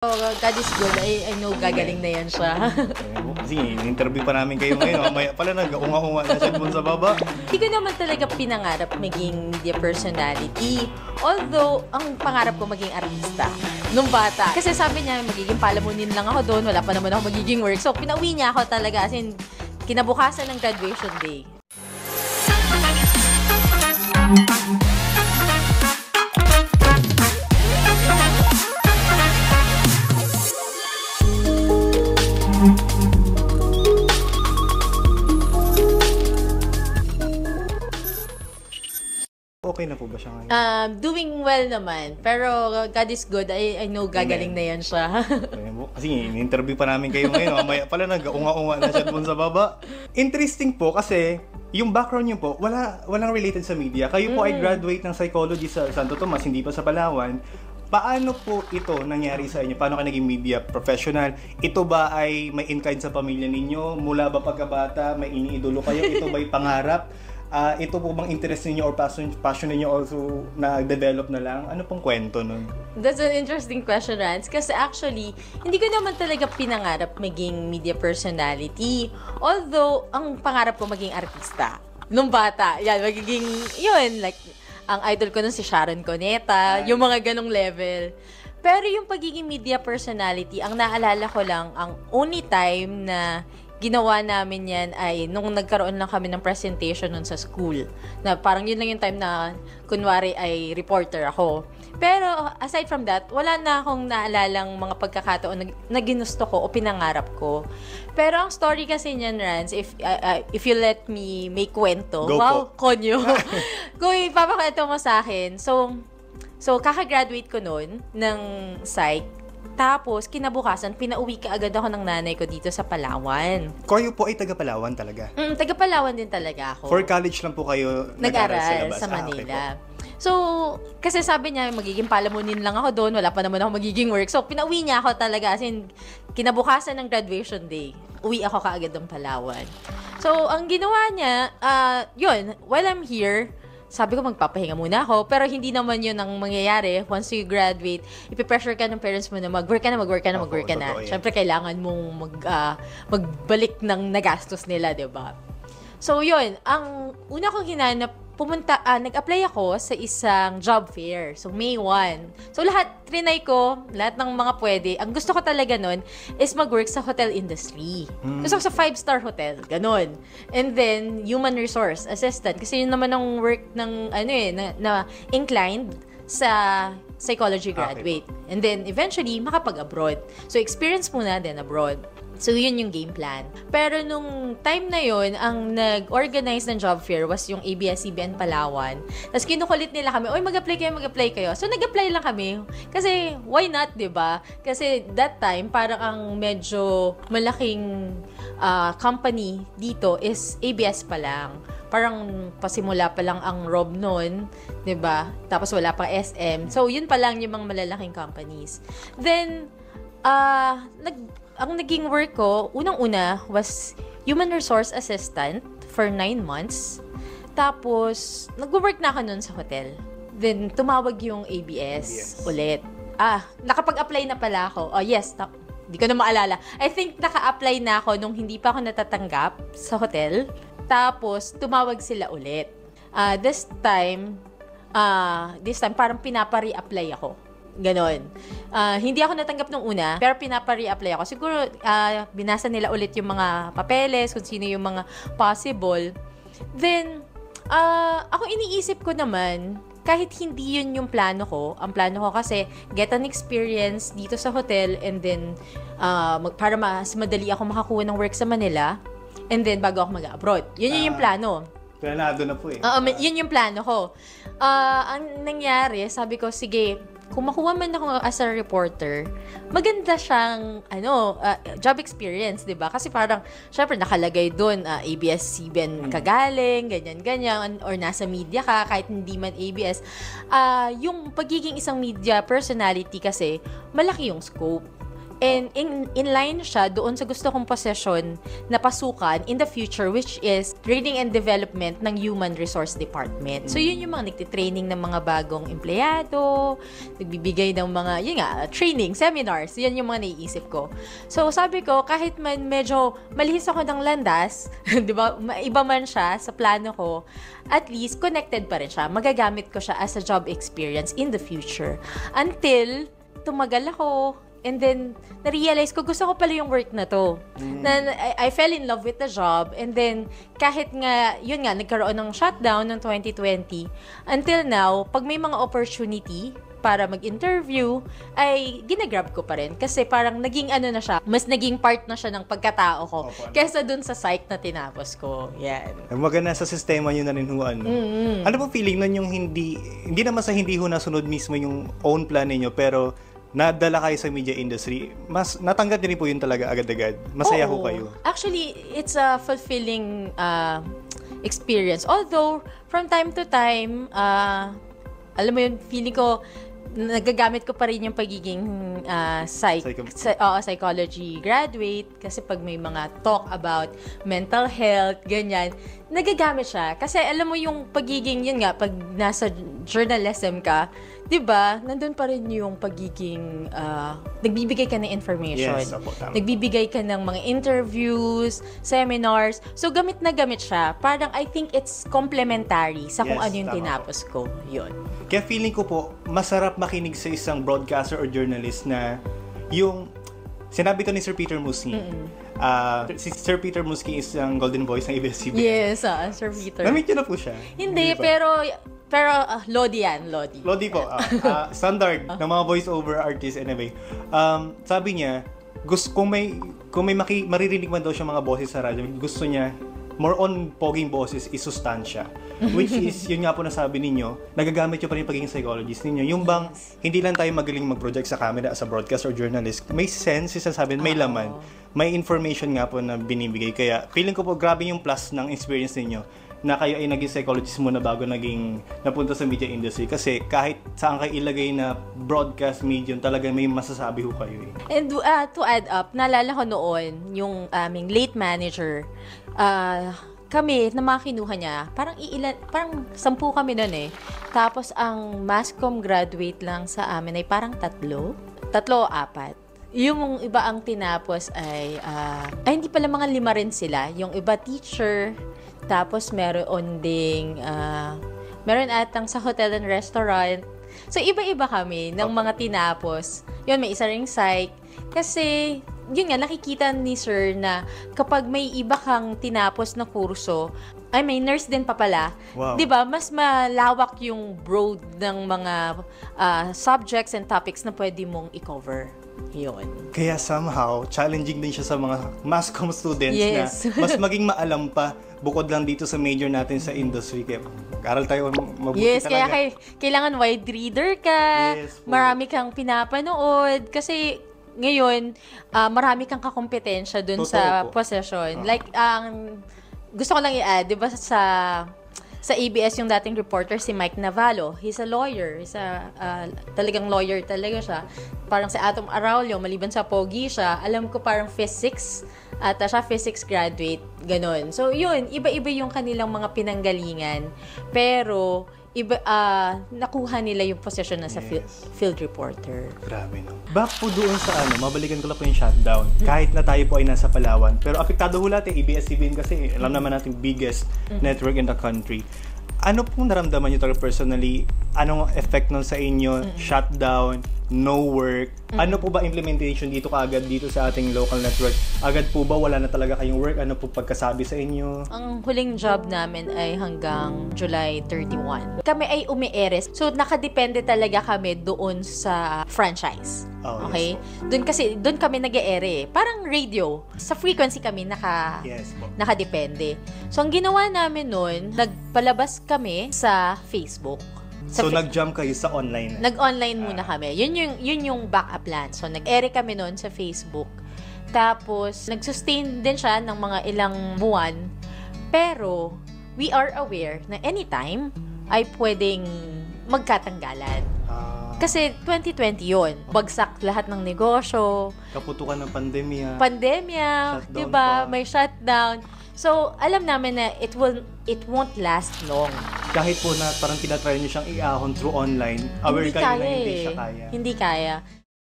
Oh, God is good. I know gagaling na yan siya. Kasi in-interview pa namin kayo ngayon. Mamaya pala nag-unga-unga na siya dun sa baba. Hindi ko naman talaga pinangarap maging media personality. Although, ang pangarap ko maging artista nung bata. Kasi sabi niya, magiging palamunin lang ako doon. Wala pa naman ako magiging work. So, pinauwi niya ako talaga. As in, kinabukasan ng graduation day. Okay na po ba siya ngayon? Doing well naman. Pero God is good. I know gagaling na yan siya. Kasi in-interview pa namin kayo ngayon. Mamaya pala nag-unga-unga na siya dun sa baba. Interesting po kasi yung background niyo po, walang related sa media. Kayo po ay graduate ng psychology sa Santo Tomas, hindi pa sa Palawan. Paano po ito nangyari sa inyo? Paano ka naging media professional? Ito ba ay may in-kind sa pamilya ninyo? Mula ba pagkabata, may iniidolo kayo? Ito ba ay pangarap? Ito po bang interest ninyo or passion ninyo also na-develop na lang? Ano pong kwento nun? That's an interesting question, Rance. Kasi actually, hindi ko naman talaga pinangarap maging media personality. Although, ang pangarap ko maging artista. Nung bata, yan, magiging, yun, like, ang idol ko nun si Sharon Cuneta, yung mga ganong level. Pero yung pagiging media personality, ang naalala ko lang, ang only time na ginawa namin yan ay nung nagkaroon lang kami ng presentation nun sa school. Na parang yun lang yung time na kunwari ay reporter ako. Pero aside from that, wala na akong naalalang mga pagkakataon na ginusto ko o pinangarap ko. Pero ang story kasi niyan, Rance, if you let me make kwento, go wow, po. konyo. Kung ipapakwento mo sa akin. So kaka-graduate ko nun ng psych. Tapos, kinabukasan, pinauwi ka agad ako ng nanay ko dito sa Palawan. Kayo po ay taga Palawan talaga? Taga Palawan din talaga ako. For college lang po kayo nag-aral labas? sa Manila. Okay. So, kasi sabi niya, magiging palamunin lang ako doon, wala pa naman ako magiging work. So, pinauwi niya ako talaga. As in, kinabukasan ng graduation day, uwi ako kaagad ng Palawan. So, ang ginawa niya, yun, while I'm here, sabi ko magpapahinga muna ako, pero hindi naman yun ang mangyayari. Once you graduate, ipipressure ka ng parents mo na mag-work ka na. Siyempre, kailangan mong magbalik ng nagastos nila, diba? So, yun. Ang una kong hinanap, nag-apply ako sa isang job fair. So, May 1. So, trinay ko, lahat ng mga pwede. Ang gusto ko talaga nun is mag-work sa hotel industry. Gusto ko sa 5-star hotel. Ganon. And then, human resource assistant. Kasi yun naman ang work ng, na inclined sa psychology graduate. Okay. And then, eventually, makapag-abroad. So, experience muna, then abroad. So, yun yung game plan. Pero nung time na yun, ang nag-organize ng job fair was yung ABS-CBN Palawan. Tapos kinukulit nila kami, oy, mag-apply kayo. So, nag-apply lang kami. Kasi, why not, diba? Kasi that time, parang ang medyo malaking company dito is ABS pa lang. Parang pasimula pa lang ang Rob noon, 'di ba? Tapos wala pang SM. So, yun pa lang yung mga malalaking companies. Then, ang naging work ko, unang-una was human resource assistant for 9 months. Tapos, nag-work na ako nun sa hotel. Then, tumawag yung ABS ulit. Nakapag-apply na pala ako. Oh, yes. Di ko na maalala. I think naka-apply na ako nung hindi pa ako natatanggap sa hotel. Tapos, tumawag sila ulit. This time, parang pinapa-re-apply ako. Ganon. Hindi ako natanggap nung una, pero pinapa-re-apply ako. Siguro, binasa nila ulit yung mga papeles, kung sino yung mga possible. Then, ako iniisip ko naman, kahit hindi yun yung plano ko, ang plano ko kasi, get an experience dito sa hotel, and then, para mas madali ako makakuha ng work sa Manila, and then, bago ako mag-abroad. Yun yung plano. Planado na po eh. Yun yung plano ko. Ang nangyari, sabi ko, sige, kung makuha man ako as a reporter, maganda siyang job experience, 'di ba? Kasi parang syempre nakalagay doon ABS-CBN kagaling, ganyan or nasa media ka kahit hindi man ABS. Yung pagiging isang media personality kasi malaki yung scope. And in line siya doon sa gusto kong posisyon na pasukan in the future, which is training and development ng Human Resource Department. So, yun yung mga nagtitraining ng mga bagong empleyado, nagbibigay ng mga, yun nga, training, seminars, yan yung mga naiisip ko. So, sabi ko, kahit man medyo malihis ako ng landas, di ba, iba man siya sa plano ko, at least connected pa rin siya. Magagamit ko siya as a job experience in the future. Until tumagal ako, and then, na-realize ko, gusto ko pala yung work na to. Na, I fell in love with the job, and then, kahit nga, yun nga, nagkaroon ng shutdown ng 2020, until now, pag may mga opportunity para mag-interview, ay ginagrab ko pa rin. Kasi parang naging ano na siya, mas naging part na siya ng pagkatao ko, kesa dun sa psych na tinapos ko. Yan. Maganda sa sistema nyo na rin ho, ano? Ano po feeling nun yung hindi naman sa hindi ho nasunod mismo yung own plan ninyo, pero nadala kayo sa media industry, mas natanggap niyo rin po yun talaga agad-agad. Masaya ho kayo. Actually, it's a fulfilling experience. Although, from time to time, alam mo yun, feeling ko, nagagamit ko pa rin yung pagiging psychology graduate. Kasi pag may mga talk about mental health, ganyan, nagagamit siya. Kasi alam mo yung pagiging, yun nga, pag nasa journalism ka, 'di ba? Nandun pa rin yung pagiging nagbibigay ka ng information. Yes, opo, tama. Nagbibigay ka ng mga interviews, seminars. So gamit na gamit siya. Parang I think it's complementary sa kung Yes, ano yung tama tinapos ko. 'Yun. Kaya feeling ko po, masarap makinig sa isang broadcaster or journalist na yung sinabi to ni Sir Peter Musngi. Si Sir Peter Musngi is ang Golden Voice ng ABS-CBN. Yes, Sir Peter. Na-meet niyo na po siya? Hindi, pero Lodi yan, Lodi. Lodi po. Standard ng mga voice-over artists anyway. Sabi niya, kung may maririnig man daw siya mga boses sa radyo, gusto niya more on poging boses is sustansya. Which is, yun nga po nasabi ninyo, nagagamit nyo pa rin pagiging psychologist ninyo. Yung bang, hindi lang tayo magaling mag-project sa camera as a broadcast or journalist. May sense, sasabihin, may laman. May information nga po na binibigay. Kaya, feeling ko po, grabe yung plus ng experience ninyo na kayo ay naging psychologist muna bago napunta sa media industry. Kasi kahit saan kayo ilagay na broadcast medium, talaga may masasabi ho kayo eh. And to add up, naalala ko noon, yung aming late manager, kami, na mga kinuha niya, parang 10 kami nun eh. Tapos, ang mass comm graduate lang sa amin ay parang 3 o 4. Yung iba ang tinapos ay hindi pala mga 5 rin sila. Yung iba teacher, tapos meron atang sa hotel and restaurant. So, iba-iba kami ng mga tinapos. Yun, may isa ring psych. Kasi, yun nga, nakikita ni Sir na kapag may iba kang tinapos na kurso, ay may nurse din pa pala. Wow. 'Di ba? Mas malawak yung broad ng mga subjects and topics na pwede mong i-cover. Yun. Kaya somehow, challenging din siya sa mga mass comm students Yes. na mas maging maalam pa bukod lang dito sa major natin sa industry. Kaya aral tayo mabuti Yes, talaga. kaya kailangan wide reader ka, Yes, po. marami kang pinapanood, kasi ngayon, marami kang kakompetensya dun Totoo sa po. possession. Like, gusto ko lang i-add, di ba sa ABS yung dating reporter, si Mike Navallo, he's a lawyer. Talagang lawyer talaga siya. Parang si Atom Araulio, maliban sa pogi siya, alam ko parang physics, at siya physics graduate, ganun. So, yun, iba-iba yung kanilang mga pinanggalingan. Pero, nakuha nila yung position na sa field reporter. Grabe, no? Back po doon sa mabalikan ko lang po yung shutdown. Kahit na tayo po ay nasa Palawan. Pero apektado ho natin, ABS-CBN kasi alam naman natin biggest network in the country. Ano pong naramdaman nyo talaga personally? Anong effect nun sa inyo? Shutdown? No work? Ano po ba implementation dito kaagad dito sa ating local network? Agad po ba wala na talaga kayong work? Ano po pagkasabi sa inyo? Ang huling job namin ay hanggang July 31. Kami ay umi-eres. So, nakadepende talaga kami doon sa franchise. Oh, Okay? yes, Doon kami nag-e-ere. Parang radio. Sa frequency kami Yes po. nakadepende. So, ang ginawa namin noon, nagpalabas kami sa Facebook. So, nag-jump kayo sa online? Nag-online muna kami. Yun yung backup plan. So, nag-ere kami noon sa Facebook. Tapos, nag-sustain din siya ng mga ilang buwan. Pero, we are aware na anytime ay pwedeng magkatanggalan. Kasi 2020 yun. Bagsak lahat ng negosyo, Kaputukan ng pandemya. pandemya, Shutdown 'di ba? pa. May shutdown. So, alam namin na it won't last long. Kahit po na parang tinatry niyo siyang i-ahon through online, aware kayo na hindi siya kaya. Hindi kaya.